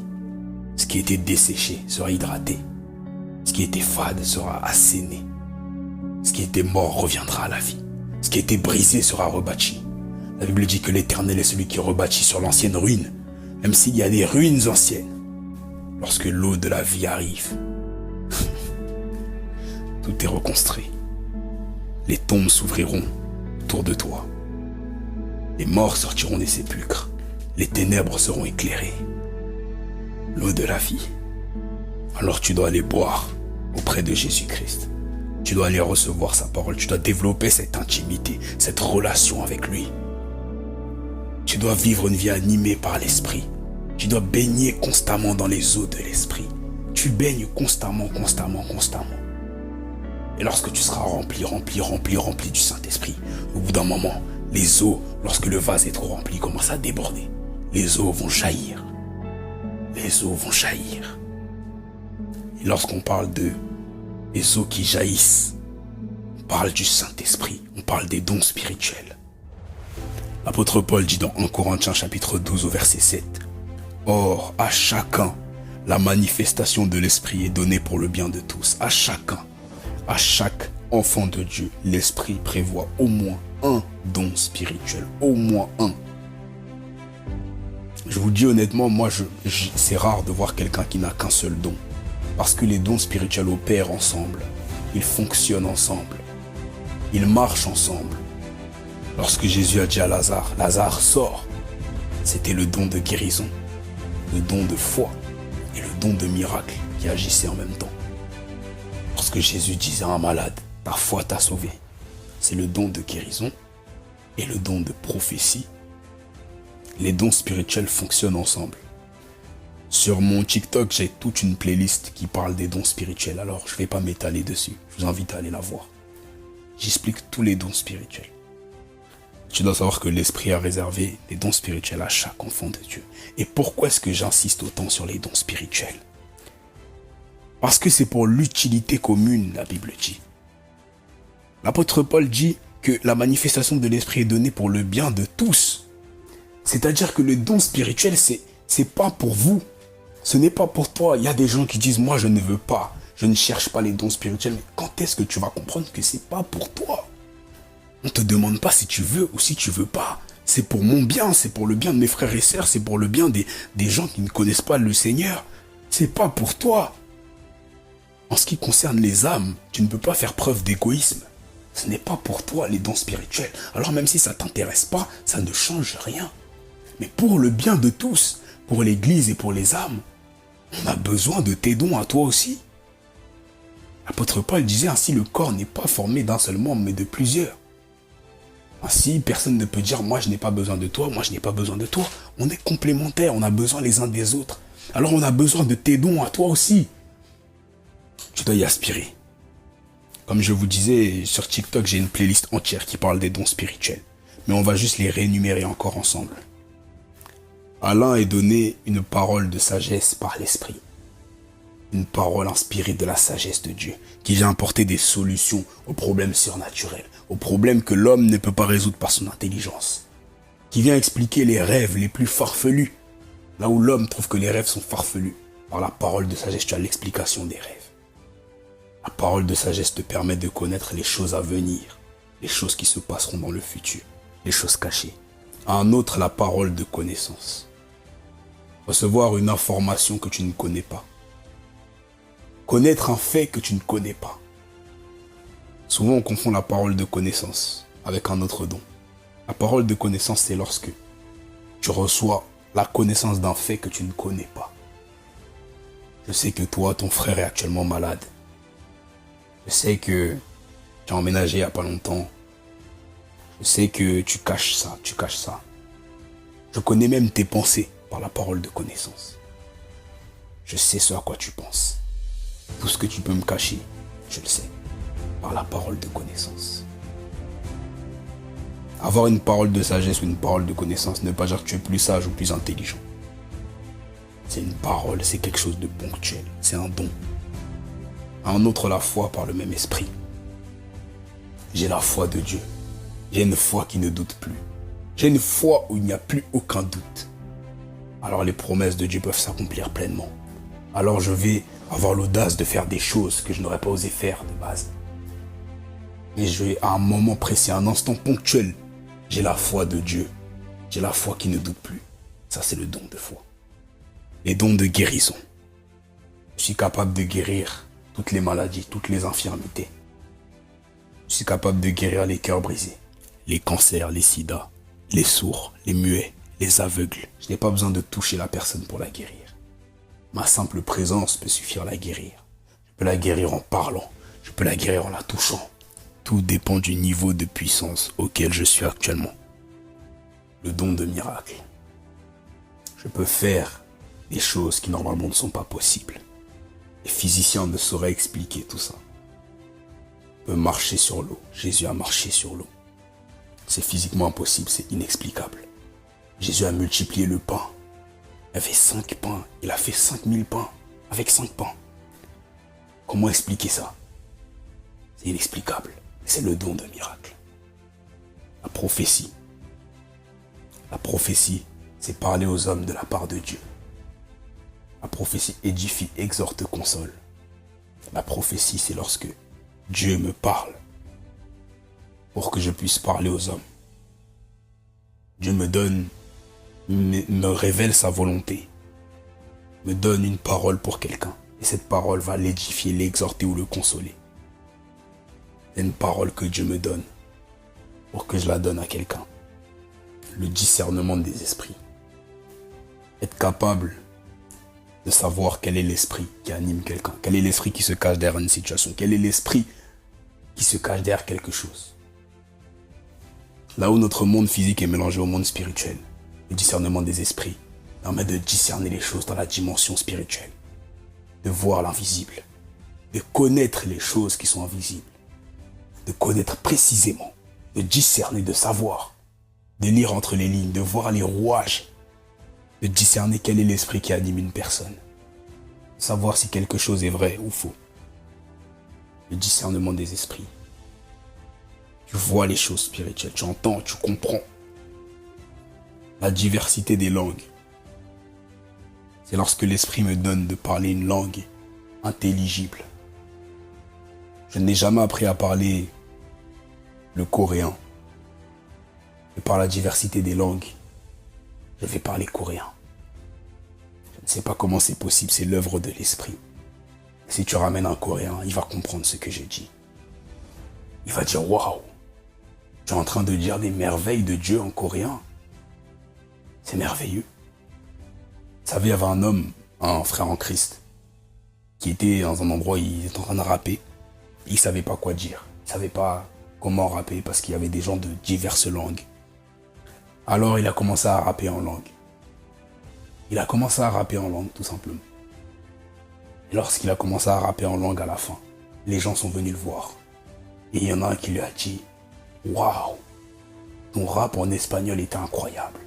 Ce qui était desséché sera hydraté. Ce qui était fade sera asséné. Ce qui était mort reviendra à la vie. Ce qui était brisé sera rebâti. La Bible dit que l'Éternel est celui qui rebâtit sur l'ancienne ruine, même s'il y a des ruines anciennes. Lorsque l'eau de la vie arrive, tout est reconstruit. Les tombes s'ouvriront autour de toi. Les morts sortiront des sépulcres. Les ténèbres seront éclairées. L'eau de la vie. Alors tu dois aller boire auprès de Jésus-Christ. Tu dois aller recevoir sa parole. Tu dois développer cette intimité, cette relation avec lui. Tu dois vivre une vie animée par l'Esprit. Tu dois baigner constamment dans les eaux de l'Esprit. Tu baignes constamment. Et lorsque tu seras rempli du Saint-Esprit, au bout d'un moment, les eaux, lorsque le vase est trop rempli, commencent à déborder. Les eaux vont jaillir. Les eaux vont jaillir. Et lorsqu'on parle des eaux qui jaillissent, on parle du Saint-Esprit, on parle des dons spirituels. L'apôtre Paul dit dans 1 Corinthiens chapitre 12 au verset 7, « Or, à chacun, la manifestation de l'Esprit est donnée pour le bien de tous. À chacun, à chaque enfant de Dieu, l'Esprit prévoit au moins un don spirituel. Au moins un. » Je vous dis honnêtement, moi, c'est rare de voir quelqu'un qui n'a qu'un seul don. Parce que les dons spirituels opèrent ensemble. Ils fonctionnent ensemble. Ils marchent ensemble. Lorsque Jésus a dit à Lazare, « Lazare, sors », c'était le don de guérison, le don de foi et le don de miracle qui agissaient en même temps. Lorsque Jésus disait à un malade, « Ta foi t'a sauvé », c'est le don de guérison et le don de prophétie. Les dons spirituels fonctionnent ensemble. Sur mon TikTok, j'ai toute une playlist qui parle des dons spirituels. Alors, je ne vais pas m'étaler dessus. Je vous invite à aller la voir. J'explique tous les dons spirituels. Tu dois savoir que l'Esprit a réservé des dons spirituels à chaque enfant de Dieu. Et pourquoi est-ce que j'insiste autant sur les dons spirituels? Parce que c'est pour l'utilité commune, la Bible dit. L'apôtre Paul dit que la manifestation de l'Esprit est donnée pour le bien de tous. C'est-à-dire que le don spirituel, c'est pas pour vous. Ce n'est pas pour toi. Il y a des gens qui disent, moi je ne veux pas, je ne cherche pas les dons spirituels. Mais quand est-ce que tu vas comprendre que c'est pas pour toi? On ne te demande pas si tu veux ou si tu veux pas. C'est pour mon bien, c'est pour le bien de mes frères et sœurs, c'est pour le bien des gens qui ne connaissent pas le Seigneur. C'est pas pour toi. En ce qui concerne les âmes, tu ne peux pas faire preuve d'égoïsme. Ce n'est pas pour toi les dons spirituels. Alors même si ça ne t'intéresse pas, ça ne change rien. Mais pour le bien de tous, pour l'Église et pour les âmes, on a besoin de tes dons à toi aussi. L'apôtre Paul disait ainsi, le corps n'est pas formé d'un seul membre, mais de plusieurs. Ainsi, personne ne peut dire, moi je n'ai pas besoin de toi, moi je n'ai pas besoin de toi. On est complémentaires, on a besoin les uns des autres. Alors on a besoin de tes dons à toi aussi. Tu dois y aspirer. Comme je vous disais, sur TikTok, j'ai une playlist entière qui parle des dons spirituels. Mais on va juste les réénumérer encore ensemble. À l'un est donné une parole de sagesse par l'Esprit. Une parole inspirée de la sagesse de Dieu, qui vient apporter des solutions aux problèmes surnaturels, aux problèmes que l'homme ne peut pas résoudre par son intelligence. Qui vient expliquer les rêves les plus farfelus, là où l'homme trouve que les rêves sont farfelus. Par la parole de sagesse, tu as l'explication des rêves. La parole de sagesse te permet de connaître les choses à venir, les choses qui se passeront dans le futur, les choses cachées. À un autre, la parole de connaissance. Recevoir une information que tu ne connais pas. Connaître un fait que tu ne connais pas. Souvent, on confond la parole de connaissance avec un autre don. La parole de connaissance, c'est lorsque tu reçois la connaissance d'un fait que tu ne connais pas. Je sais que toi, ton frère est actuellement malade. Je sais que tu as emménagé il n'y a pas longtemps. Je sais que tu caches ça, tu caches ça. Je connais même tes pensées par la parole de connaissance. Je sais ce à quoi tu penses. Tout ce que tu peux me cacher, je le sais, par la parole de connaissance. Avoir une parole de sagesse ou une parole de connaissance ne veut pas dire que tu es plus sage ou plus intelligent. C'est une parole, c'est quelque chose de ponctuel, c'est un don. À un autre la foi par le même esprit. J'ai la foi de Dieu. J'ai une foi qui ne doute plus. J'ai une foi où il n'y a plus aucun doute. Alors les promesses de Dieu peuvent s'accomplir pleinement. Alors je vais avoir l'audace de faire des choses que je n'aurais pas osé faire de base. Mais je vais à un moment précis, à un instant ponctuel, j'ai la foi de Dieu. J'ai la foi qui ne doute plus. Ça, c'est le don de foi. Les dons de guérison. Je suis capable de guérir toutes les maladies, toutes les infirmités. Je suis capable de guérir les cœurs brisés, les cancers, les sida, les sourds, les muets, les aveugles. Je n'ai pas besoin de toucher la personne pour la guérir. Ma simple présence peut suffire à la guérir. Je peux la guérir en parlant. Je peux la guérir en la touchant. Tout dépend du niveau de puissance auquel je suis actuellement. Le don de miracle. Je peux faire des choses qui normalement ne sont pas possibles. Les physiciens ne sauraient expliquer tout ça. Je peux marcher sur l'eau. Jésus a marché sur l'eau. C'est physiquement impossible, c'est inexplicable. Jésus a multiplié le pain. Il avait 5 pains. Il a fait 5000 pains avec 5 pains. Comment expliquer ça? C'est inexplicable. C'est le don de miracle. La prophétie. La prophétie, c'est parler aux hommes de la part de Dieu. La prophétie édifie, exhorte, console. La prophétie, c'est lorsque Dieu me parle pour que je puisse parler aux hommes. Dieu me révèle sa volonté, me donne une parole pour quelqu'un. Et cette parole va l'édifier, l'exhorter ou le consoler. C'est une parole que Dieu me donne pour que je la donne à quelqu'un. Le discernement des esprits. Être capable de savoir quel est l'esprit qui anime quelqu'un. Quel est l'esprit qui se cache derrière une situation. Quel est l'esprit qui se cache derrière quelque chose. Là où notre monde physique est mélangé au monde spirituel, le discernement des esprits permet de discerner les choses dans la dimension spirituelle. De voir l'invisible. De connaître les choses qui sont invisibles. De connaître précisément. De discerner, de savoir. De lire entre les lignes, de voir les rouages. De discerner quel est l'esprit qui anime une personne. Savoir si quelque chose est vrai ou faux. Le discernement des esprits. Tu vois les choses spirituelles, tu entends, tu comprends. La diversité des langues. C'est lorsque l'esprit me donne de parler une langue intelligible. Je n'ai jamais appris à parler le coréen. Et par la diversité des langues, je vais parler coréen. Je ne sais pas comment c'est possible, c'est l'œuvre de l'esprit. Si tu ramènes un coréen, il va comprendre ce que je dis. Il va dire, waouh, tu es en train de dire des merveilles de Dieu en coréen. C'est merveilleux. Vous savez, il y avait un homme, un frère en Christ, qui était dans un endroit où il était en train de rapper. Il ne savait pas quoi dire. Il ne savait pas comment rapper parce qu'il y avait des gens de diverses langues. Alors il a commencé à rapper en langue. Il a commencé à rapper en langue, tout simplement. Et lorsqu'il a commencé à rapper en langue à la fin, les gens sont venus le voir. Et il y en a un qui lui a dit « Waouh, ton rap en espagnol était incroyable. »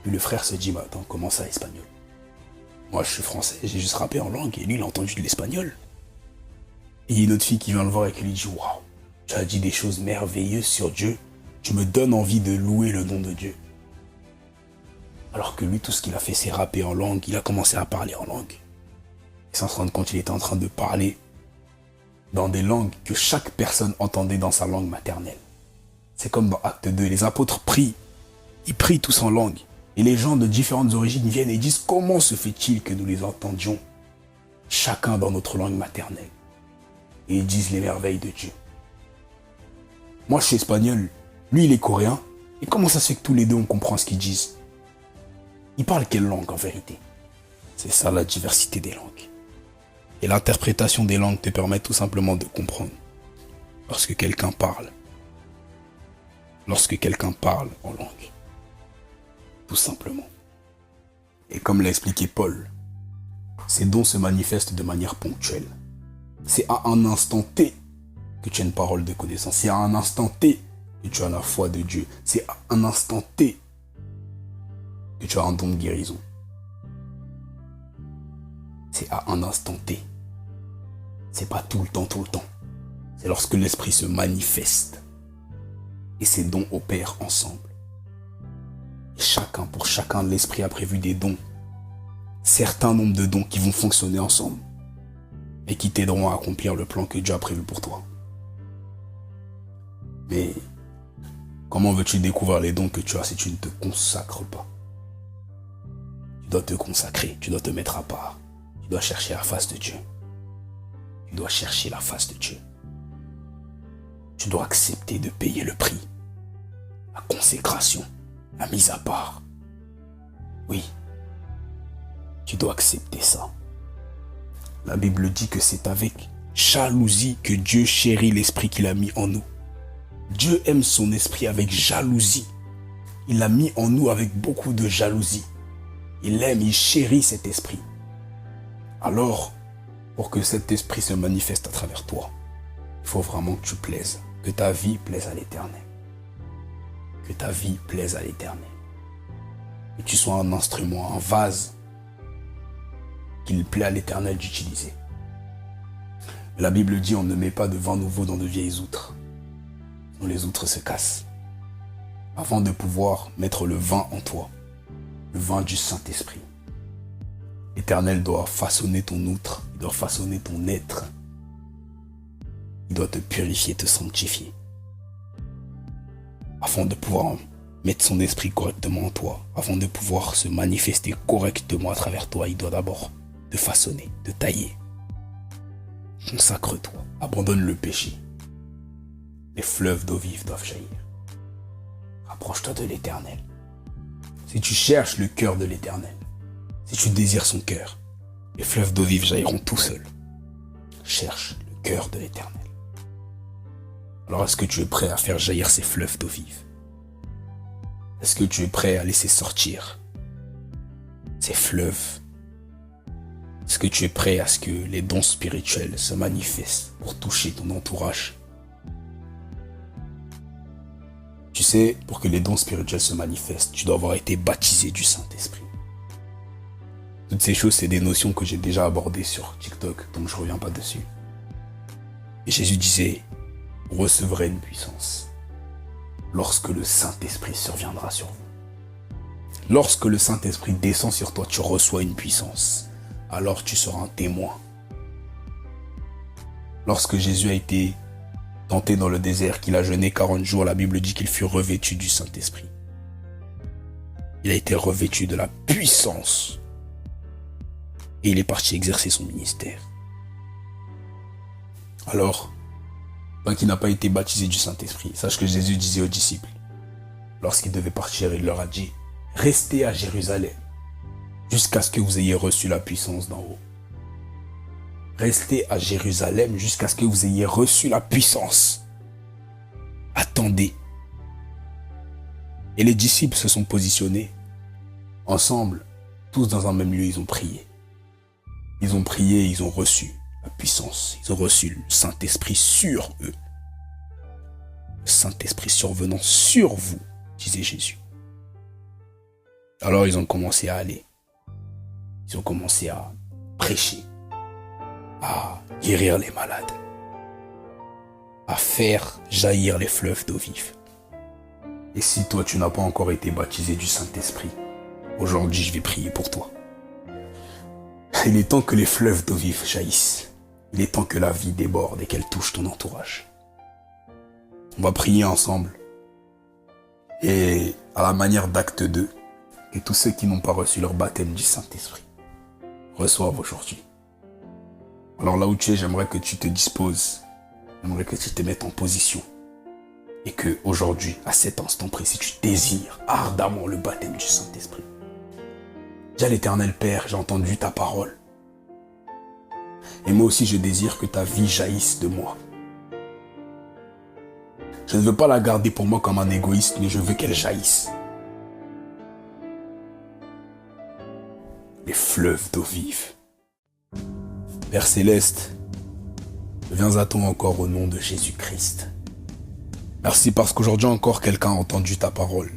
Puis le frère se dit « Mais attends, comment ça espagnol? Moi je suis français, j'ai juste rappé en langue et lui il a entendu de l'espagnol. » Et il y a une autre fille qui vient le voir et qui lui dit « Waouh, tu as dit des choses merveilleuses sur Dieu. Tu me donnes envie de louer le nom de Dieu. » Alors que lui, tout ce qu'il a fait, c'est rapper en langue. Il a commencé à parler en langue. Et sans se rendre compte, il était en train de parler dans des langues que chaque personne entendait dans sa langue maternelle. C'est comme dans Acte 2, les apôtres prient. Ils prient tous en langue. Et les gens de différentes origines viennent et disent « Comment se fait-il que nous les entendions chacun dans notre langue maternelle ?» Et ils disent les merveilles de Dieu. Moi, je suis espagnol. Lui, il est coréen. Et comment ça se fait que tous les deux on comprend ce qu'ils disent? Ils parlent quelle langue en vérité? C'est ça la diversité des langues. Et l'interprétation des langues te permet tout simplement de comprendre. Lorsque quelqu'un parle. Lorsque quelqu'un parle en langue. Tout simplement. Et comme l'a expliqué Paul, ces dons se manifestent de manière ponctuelle. C'est à un instant T que tu as une parole de connaissance. C'est à un instant T que tu as la foi de Dieu. C'est à un instant T que tu as un don de guérison. C'est à un instant T. C'est pas tout le temps. C'est lorsque l'esprit se manifeste. Et ces dons opèrent ensemble. Et pour chacun, l'esprit a prévu des dons. Certains nombres de dons qui vont fonctionner ensemble. Et qui t'aideront à accomplir le plan que Dieu a prévu pour toi. Mais comment veux-tu découvrir les dons que tu as si tu ne te consacres pas? Tu dois te consacrer, tu dois te mettre à part. Tu dois chercher la face de Dieu. Tu dois chercher la face de Dieu. Tu dois accepter de payer le prix. La consécration, la mise à part. Oui, tu dois accepter ça. La Bible dit que c'est avec jalousie que Dieu chérit l'esprit qu'il a mis en nous. Dieu aime son esprit avec jalousie. Il l'a mis en nous avec beaucoup de jalousie. Il aime, il chérit cet esprit. Alors, pour que cet esprit se manifeste à travers toi, il faut vraiment que tu plaises, que ta vie plaise à l'Éternel. Que ta vie plaise à l'Éternel. Que tu sois un instrument, un vase qu'il plaît à l'Éternel d'utiliser. La Bible dit on ne met pas de vin nouveau dans de vieilles outres. Sinon les outres se cassent. Avant de pouvoir mettre le vin en toi, le vin du Saint-Esprit, l'Éternel doit façonner ton outre, il doit façonner ton être. Il doit te purifier, te sanctifier. Afin de pouvoir mettre son esprit correctement en toi, afin de pouvoir se manifester correctement à travers toi, il doit d'abord te façonner, te tailler. Consacre-toi, abandonne le péché. Les fleuves d'eau vive doivent jaillir. Rapproche-toi de l'Éternel. Si tu cherches le cœur de l'Éternel, si tu désires son cœur, les fleuves d'eau vive jailliront tout seuls. Cherche le cœur de l'Éternel. Alors est-ce que tu es prêt à faire jaillir ces fleuves d'eau vive? Est-ce que tu es prêt à laisser sortir ces fleuves? Est-ce que tu es prêt à ce que les dons spirituels se manifestent pour toucher ton entourage? Tu sais, pour que les dons spirituels se manifestent, tu dois avoir été baptisé du Saint-Esprit. Toutes ces choses, c'est des notions que j'ai déjà abordées sur TikTok, donc je ne reviens pas dessus. Et Jésus disait, vous recevrez une puissance lorsque le Saint-Esprit surviendra sur vous. Lorsque le Saint-Esprit descend sur toi, tu reçois une puissance. Alors tu seras un témoin. Lorsque Jésus a été tenté dans le désert, qu'il a jeûné 40 jours, la Bible dit qu'il fut revêtu du Saint-Esprit. Il a été revêtu de la puissance. Et il est parti exercer son ministère. Alors, toi qui n'as pas été baptisé du Saint-Esprit, sache que Jésus disait aux disciples, lorsqu'il devait partir, il leur a dit, restez à Jérusalem, jusqu'à ce que vous ayez reçu la puissance d'en haut. Restez à Jérusalem jusqu'à ce que vous ayez reçu la puissance. Attendez. Et les disciples se sont positionnés ensemble, tous dans un même lieu, ils ont prié. Ils ont prié, ils ont reçu la puissance. Ils ont reçu le Saint-Esprit sur eux. Le Saint-Esprit survenant sur vous, disait Jésus. Alors ils ont commencé à aller. Ils ont commencé à prêcher, à guérir les malades, à faire jaillir les fleuves d'eau vive. Et si toi tu n'as pas encore été baptisé du Saint-Esprit, aujourd'hui je vais prier pour toi. Il est temps que les fleuves d'eau vive jaillissent. Il est temps que la vie déborde et qu'elle touche ton entourage. On va prier ensemble. Et à la manière d'Acte 2, que tous ceux qui n'ont pas reçu leur baptême du Saint-Esprit reçoivent aujourd'hui. Alors là où tu es, j'aimerais que tu te disposes. J'aimerais que tu te mettes en position. Et que aujourd'hui, à cet instant précis, tu désires ardemment le baptême du Saint-Esprit. Dis à l'Éternel Père, j'ai entendu ta parole. Et moi aussi, je désire que ta vie jaillisse de moi. Je ne veux pas la garder pour moi comme un égoïste, mais je veux qu'elle jaillisse. Les fleuves d'eau vive. Père Céleste, je viens à toi encore au nom de Jésus-Christ. Merci parce qu'aujourd'hui encore quelqu'un a entendu ta parole.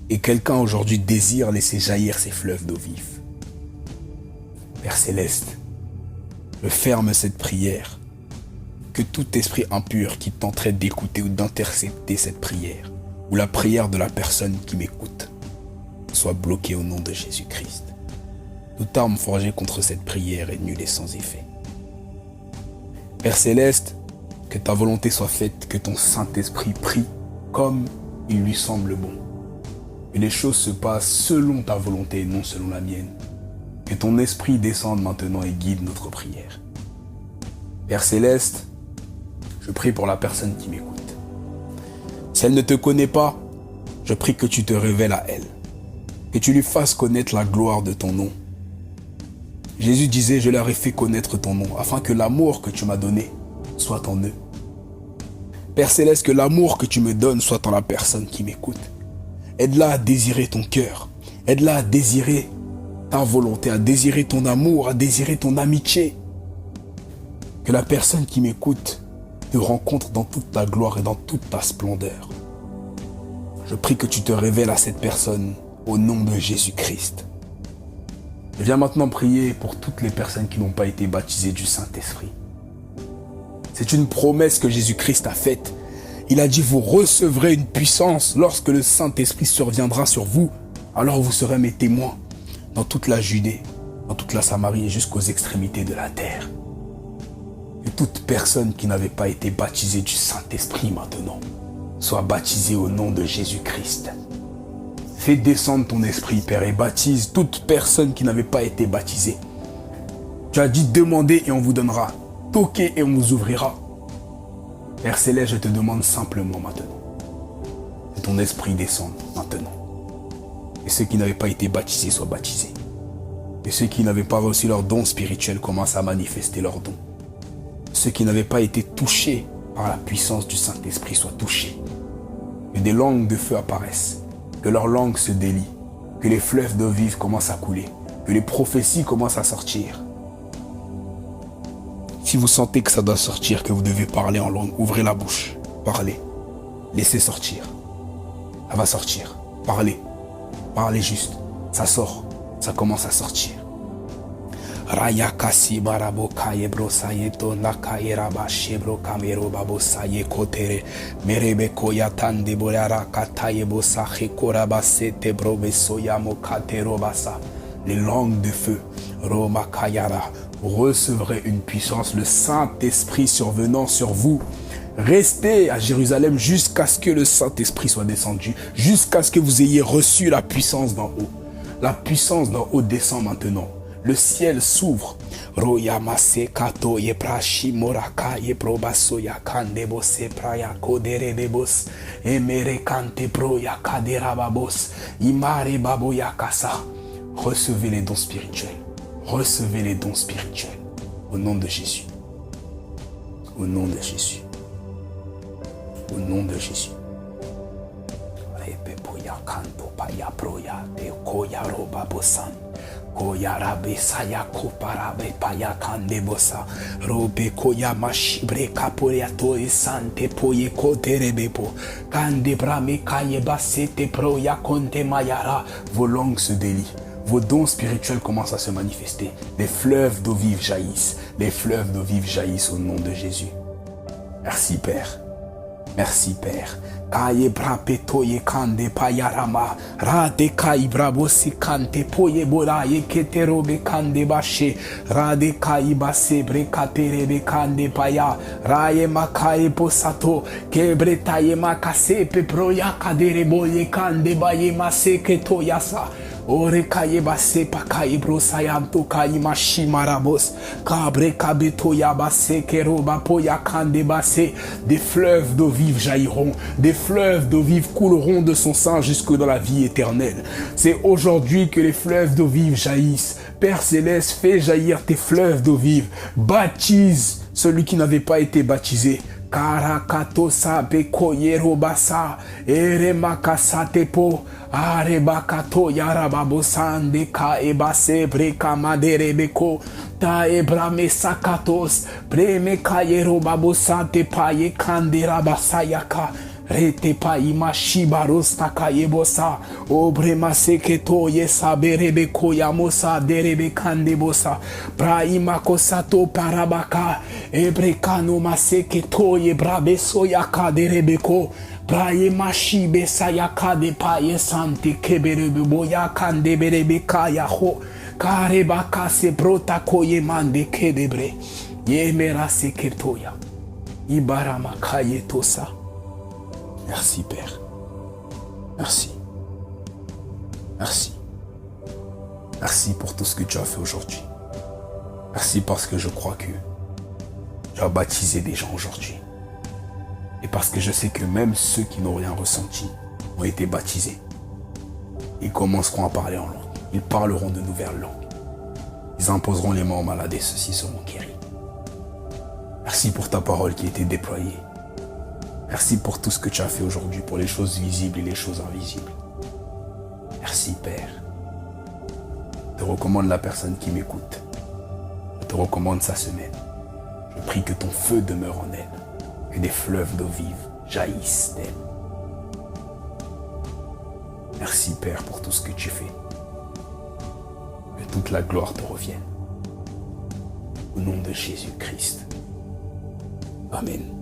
Et quelqu'un aujourd'hui désire laisser jaillir ces fleuves d'eau vive. Père Céleste, je ferme cette prière. Que tout esprit impur qui tenterait d'écouter ou d'intercepter cette prière, ou la prière de la personne qui m'écoute, soit bloqué au nom de Jésus-Christ. Toute arme forgée contre cette prière est nulle et sans effet. Père Céleste, que ta volonté soit faite, que ton Saint-Esprit prie comme il lui semble bon. Que les choses se passent selon ta volonté et non selon la mienne. Que ton esprit descende maintenant et guide notre prière. Père Céleste, je prie pour la personne qui m'écoute. Si elle ne te connaît pas, je prie que tu te révèles à elle. Que tu lui fasses connaître la gloire de ton nom. Jésus disait, je leur ai fait connaître ton nom, afin que l'amour que tu m'as donné soit en eux. Père Céleste, que l'amour que tu me donnes soit en la personne qui m'écoute. Aide-la à désirer ton cœur. Aide-la à désirer ta volonté, à désirer ton amour, à désirer ton amitié. Que la personne qui m'écoute te rencontre dans toute ta gloire et dans toute ta splendeur. Je prie que tu te révèles à cette personne au nom de Jésus-Christ. Je viens maintenant prier pour toutes les personnes qui n'ont pas été baptisées du Saint-Esprit. C'est une promesse que Jésus-Christ a faite. Il a dit, vous recevrez une puissance lorsque le Saint-Esprit surviendra sur vous. Alors vous serez mes témoins dans toute la Judée, dans toute la Samarie et jusqu'aux extrémités de la terre. Que toute personne qui n'avait pas été baptisée du Saint-Esprit maintenant soit baptisée au nom de Jésus-Christ. Fais descendre ton esprit, Père, et baptise toute personne qui n'avait pas été baptisée. Tu as dit, demandez et on vous donnera. Toquez et on vous ouvrira. Père Céleste, je te demande simplement maintenant que ton esprit descende maintenant. Et ceux qui n'avaient pas été baptisés soient baptisés. Et ceux qui n'avaient pas reçu leur don spirituel commencent à manifester leur don. Ceux qui n'avaient pas été touchés par la puissance du Saint-Esprit soient touchés. Que des langues de feu apparaissent. Que leurs langues se délient. Que les fleuves d'eau vive commencent à couler. Que les prophéties commencent à sortir. Si vous sentez que ça doit sortir, que vous devez parler en langue, ouvrez la bouche, parlez, laissez sortir. Ça va sortir, parlez, parlez juste, ça sort, ça commence à sortir. Raya kasi barabo kaye bro sayeto nakaira ba shebro kamero babo saye kotere merebe koya tande borara kataye bosa khekora sete bro besoya mo katero basa. Les langues de feu, Roma Kayara, vous recevrez une puissance, le Saint-Esprit survenant sur vous. Restez à Jérusalem jusqu'à ce que le Saint-Esprit soit descendu, jusqu'à ce que vous ayez reçu la puissance d'en haut. La puissance d'en haut descend maintenant. Le ciel s'ouvre. Royamase kato ye prashi moraka ye probaso ya kandebo se praya kodere bebos emere kante pro ya kadera babos imare babo ya kasa. Recevez les dons spirituels. Recevez les dons spirituels. Au nom de Jésus. Au nom de Jésus. Au nom de Jésus. Koyarabe saya koparabe paya kandebosa robe koya mashibre kapoya to sante poye koterebepo kandebrame kaye basete pro ya konte mayara. Vos langues se délient. Vos dons spirituels commencent à se manifester. Les fleuves d'eau vive jaillissent. Les fleuves d'eau vive jaillissent au nom de Jésus. Merci Père. Merci Père. Kaye brapeto ye kande payarama rade kai brabo si kante poye bora ye ketero be kande bashe rade kai base bre katere be kande paya raye makaye posato kebreta ye makase pe proya kadere boye kande baye mase keto yasa. Ore kaye base pakaye brosayanto kaye mashimarabos. Kabre kabeto yabase keroba poya kande base. Des fleuves d'eau vive jailliront. Des fleuves d'eau vive couleront de son sein jusque dans la vie éternelle. C'est aujourd'hui que les fleuves d'eau vive jaillissent. Père Céleste, fais jaillir tes fleuves d'eau vive. Baptise celui qui n'avait pas été baptisé. Karakato sabe koyero basa ere makasate po arebakato yarababo sande ka ebase breka madere beko ta ebrame sakatos preme kayero babo sante paye kandera basayaka rete pa imashibaros takayebosa obrema seketo yesaberebe koyamosa derebe kandebosa praima kosato parabaka ebrekano maseketo yebrabeso yaka derebeko praye mashibe sayaka de paye sante keberebe boya kandeberebe kayaho karebaka se brota koyemande kedebre yemera seketoya ibarama kayetosa. Merci Père. Merci. Merci. Merci pour tout ce que tu as fait aujourd'hui. Merci parce que je crois que tu as baptisé des gens aujourd'hui. Et parce que je sais que même ceux qui n'ont rien ressenti ont été baptisés. Ils commenceront à parler en langue. Ils parleront de nouvelles langues. Ils imposeront les mains aux malades et ceux-ci seront guéris. Merci pour ta parole qui a été déployée. Merci pour tout ce que tu as fait aujourd'hui, pour les choses visibles et les choses invisibles. Merci Père. Je te recommande la personne qui m'écoute. Je te recommande sa semaine. Je prie que ton feu demeure en elle, que des fleuves d'eau vive jaillissent d'elle. Merci Père pour tout ce que tu fais. Que toute la gloire te revienne. Au nom de Jésus-Christ. Amen.